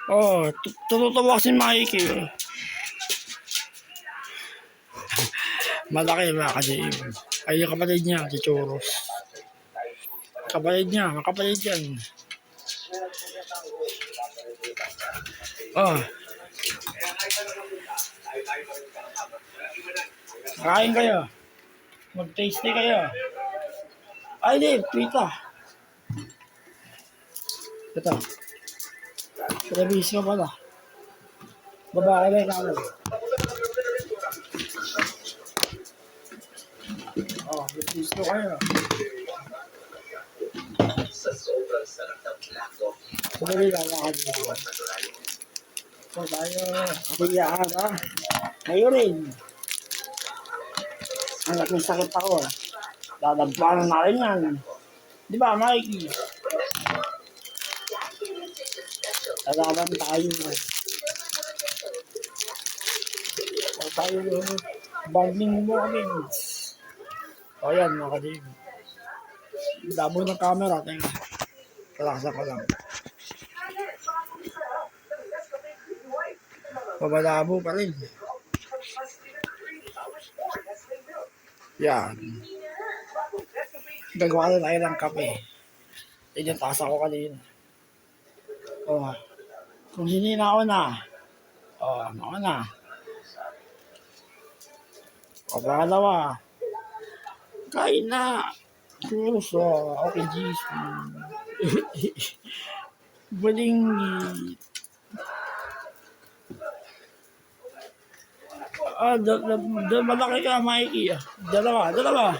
Oh, tututuwa si Mikey. Malaki mga ka-JM. Ay, yung kapatid niya, si Choros. Kapatid niya, makapatid yan. Oh. Kain kayo. Mag-tasty kayo. Ay, di, pita. Ito. Televis ka pala. Baba ka na yung kanan. Oh, gusto kayo. Sumali lang ako dito. So tayo, kapilyahan ha. Ngayon rin. Ang may sakit ako. Dadagpanan na rin yan. Di ba, Mikey? Lalaban tayo. So tayo, bonding moments. O yan, mga kadig. Dabo ng camera. Tingnan. Kalaksa ko lang. Pabalabo pa rin. Yan. Gagawa na tayo ng kape. Yan, tasa ko kanina. Oh. Kung hinina ako na. Oh, ako na. O, pangalawa. Kain na. Seryoso. Okay, jeez. Baling. Malaki ka, Mikey. Dalawa.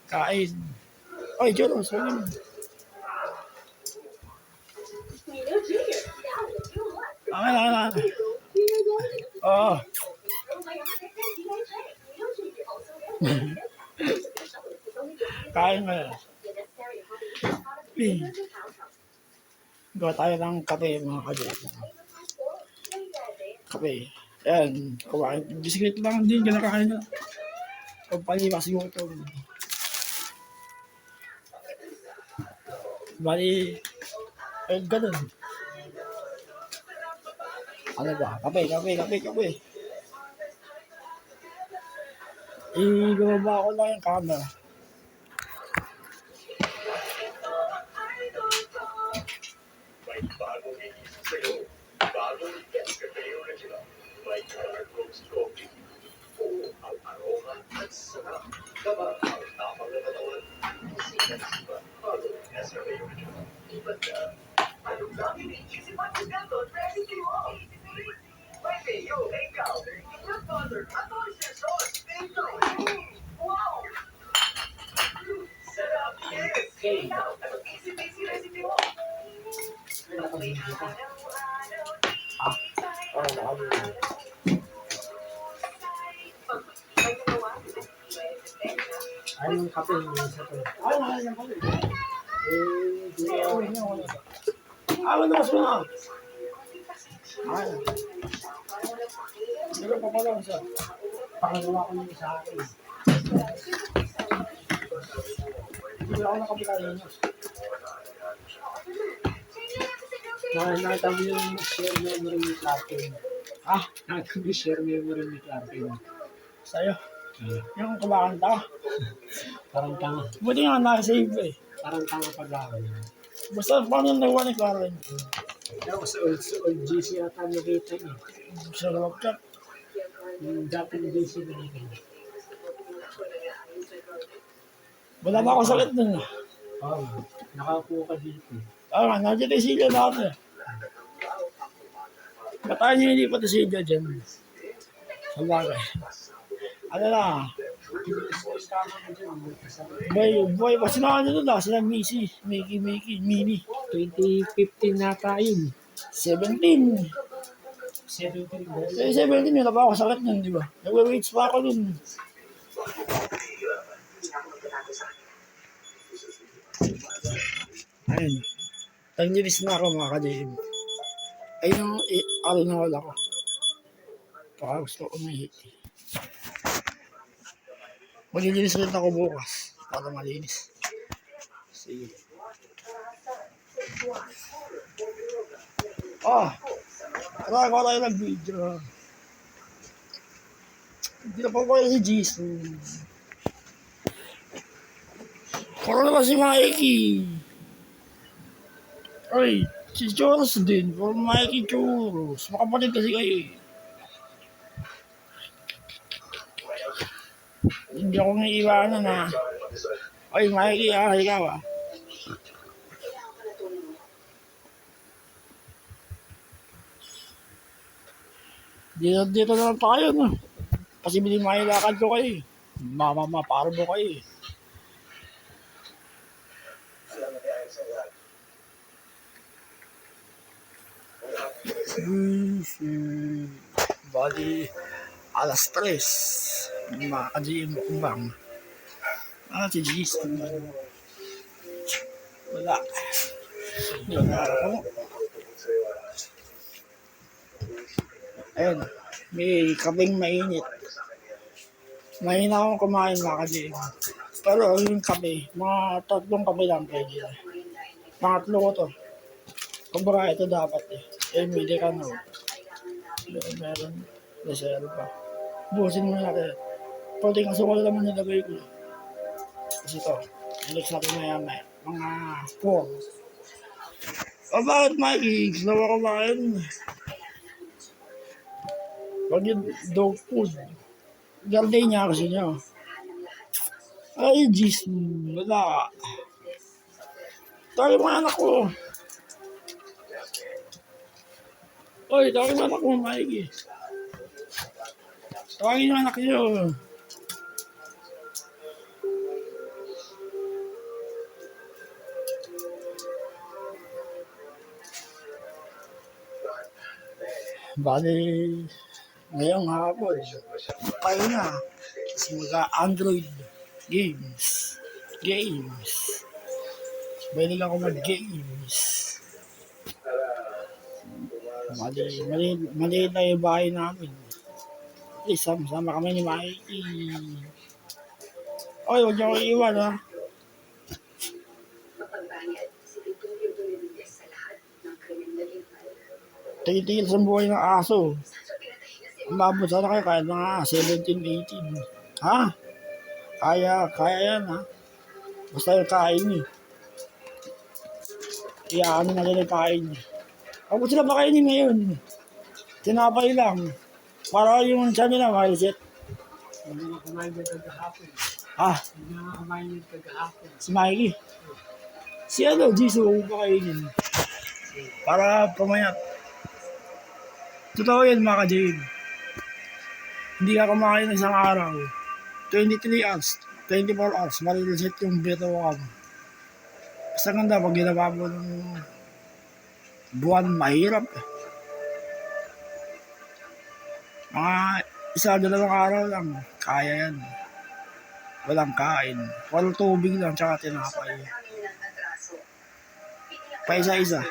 Kain. Ay, Joro, sabi mo. Akin. Oo. Kain mo yan. Gawa tayo ng kape, mga kadyat. Kape. Ayan, kumain. Bisiklet lang din, gano'n kakain na. Pagpaliwas yung ito. Bali, gano'n. Ano ba? Kape. Ibababa ko lang yung camera. Ay, yung kape yung isa ko. Ay, yung kape. Mas mo na. Ay. Pero papalaw siya. Pakagawa ko yung isa akin. Hindi ako nakapitali niyo. Nakita mo yung share memory ni Clarkin. Nakita mo yung share memory ni Clarkin. Sa'yo? Yung kumakanta. Parang tanga. Buti nga nakasave eh. Parang tanga pag-aaway. Basta paano yung nagawa ni Clarkin? Ako sa old GC ata nakita niya. Sa loob ka. Yung dating GC nakita niya. Wala ba ako sakit nun? Oo. Nakakuha ka dito. Nandiyan tayo sila natin. Bataan niyo hindi pa ito sila dyan. Sa bagay. Ano na? Boy, kasi na ano na, sila Missy, Mickey, Mini. 2015 nata yun. 17. 17 yun, pa ako sakit nun, di ba? Nag-weights pa ako nun. Ayun. Nag-release na ako mga ka-JM. Ayun yung na wala ko. Baka gusto ko umihi. Maglilinis ulit ako bukas para malinis. Sige. Ah, tara ko tayo nag-video. Hindi na po ko si Jason. Puro naman si Mikey. Ay, si Churros din. Puro Mikey Churros. Makapatid kasi kayo eh. Hindi ako naiiwanan na. Ay, Mikey ikaw ah. Dito na lang tayo no. Kasi hindi makilakad ko kayo eh. Parang mo kayo eh. Bali, alas 3. Makaka-GM ko bang? Si Jason. Wala. Yun, ako. Ayun, may kaping mainit. Mahina akong kumain makaka-GM. Pero yung kape, mga 3 kape lang pwede na. Pangatlo ko to. Kumbaga ito dapat eh. May decano. Meron. Reserva. Busin mo na natin. Pwede kasi wala naman nilagay ko. Kasi ito. Next natin maya. Mga 4. Bakit Mikey? Slow ako kumain. Pag yung dog food. Gardenia kasi nyo. Ay, jeez. Wala. Tayo mga anak ko. Oy, tayo mga anak ko, Mikey. Tawagin yung anak nyo. Bali, ngayong hapon, tayo na. Kasi mag-Android games. Mahilig ako mag-games. Maliit na yung bahay namin. Sama kami ni Mikey. Oy, huwag niyo ko iiwan ha. Tigil sa buhay ng aso. Umabot sana kayo kahit mga 17, 18. Ha? Kaya yan ha. Basta yung kain niyo. Iyaano na nila yung kain niyo. Kapag sila makainin ngayon, tinapay lang. Para yung siya nila, malisit. Hindi na kumain yung kagahapon. Hindi na kumain yung kagahapon. Si Mikey. Si Jisoo, pakainin. Para pumayat. Totoo yan mga ka-Jade. Hindi ka kumakain ng isang araw. 23 hours, 24 hours, malilit yung beto mo. Basta ganda pag ginawa mo ng buwan, mahirap eh. Mga 1-2 araw lang, kaya yan. Walang kain. Walang tubig lang, tsaka tinapay. Paisa-isa.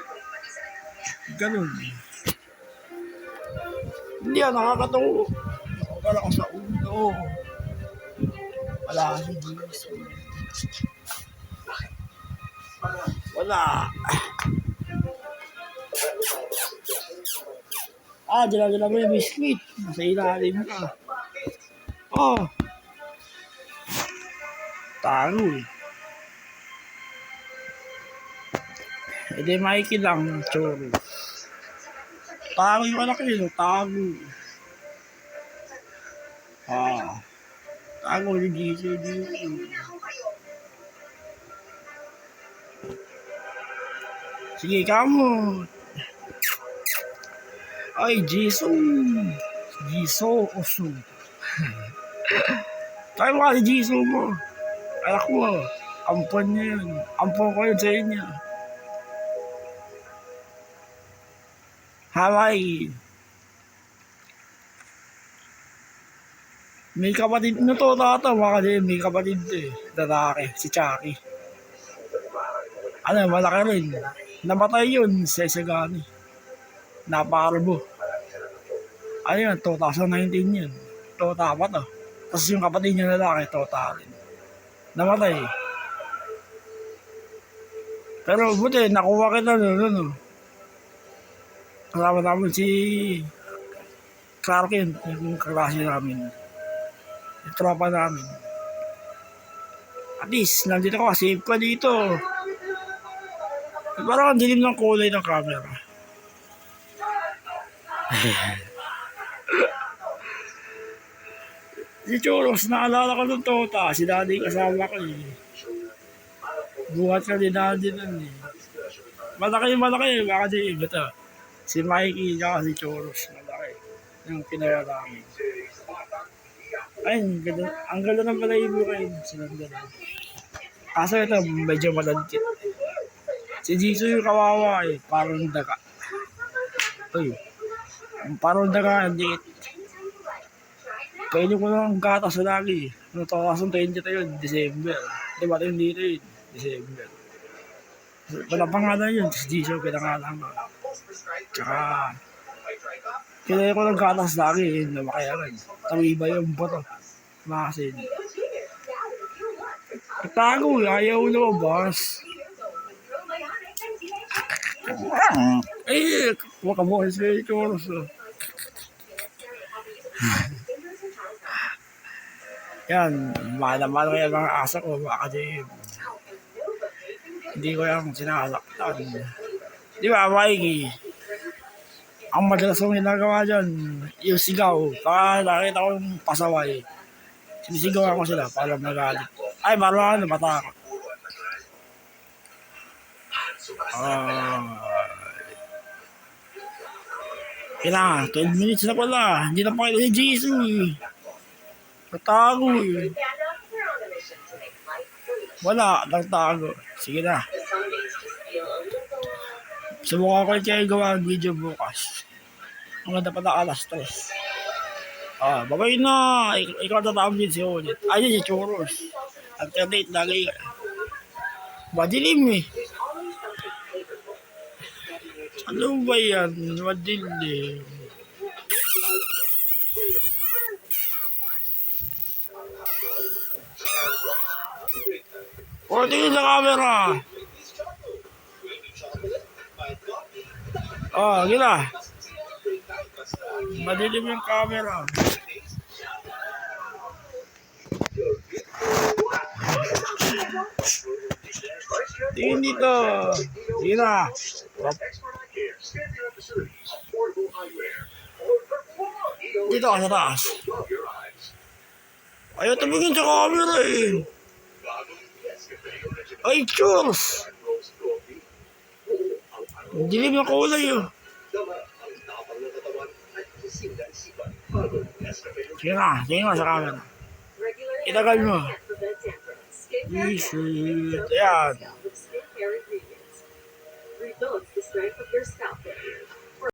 Ganun. Hindi yan, nakakatawa. Wala ko sa ulo. Wala si Jason. Wala. Dala mo yung biscuit. Nasa ilalim ka. Tago eh. Hindi Mikey lang, choro. Tago yung anak yun, tago. Tago ni DJ dito. Sige, kamot. Ay, Jisoo oso. Tayo mga si Jisoo mo. Anak mo, ampon niya yun. Ampon ko yun sa inyo. Hawaii. May kapatid na to, mga may kapatid eh. Lalaki, si Chucky. Malaki rin. Namatay yun sa Isagani. Napakarbo. 2019 yun. Tota pa to. Tapos yung kapatid niya lalaki, tota rin. Namatay. Pero buti, nakuha kita no. Kasama namin si Clarken, yung kaklase namin. Yung tropa namin. At least, nandito ka, safe ka dito. Parang ang dilim ng kulay ng camera. Si Choros, naalala ko ng Tota. Si Daddy kasama ko eh. Buhat ka ni Daddy nun eh. Malaki. Baka di iba to. Si Mikey at si Choros. Malaki. Yung pinaya namin. Ay, ang ganda ng balayibo kayo. Sinagdan. Kaso ito, medyo malantit. Si Jisoo yung kawawa eh. Parang daga. Uy. Parang daga, ang liit. Pwede ko lang gatas sa lagi. Noong 2020 yun, December. Diba ito yung dito yun? December. Wala pa nga na yun. Si Jisoo, pinangalan ko. Tsaka, kailangan ko lang gatas lagi. Namakayaran. Tawiba yung boto. Makasin. Tago, ayaw na boss. Eh, wakabuhay sa Choros. Yan, mahal kaya mga asa ko, baka hindi ko yung sinasaktan. Di ba, Mikey? Ang madalas kong ginagawa dyan, yung sigaw. Baka nakita ko yung pasaway. Sinisigaw ako sila para magalit. Ay, marunong na bata ako. Kailangan, 12 minutes na pala. Hindi na pa kayo si Jisoo eh. Nagtago eh. Wala, nagtago. Sige na. Subukan ko kayo gawa ang video bukas. Ang ganda pala alas 3. Babay na. Ikaw tatawag din si ulit. Ayun si Choros. Alternate lagi. Madilim eh. Ano ba yan? Madilim. Tingin sa camera. Gila. Madilim yung camera. Tingin dito. Sige na. Dito ka sa taas. Ayaw tumingin sa camera eh. Ay, Choros! Dilim yung kulay oh. Sige na, tingin mo sa camera. Itagal mo. Ayan.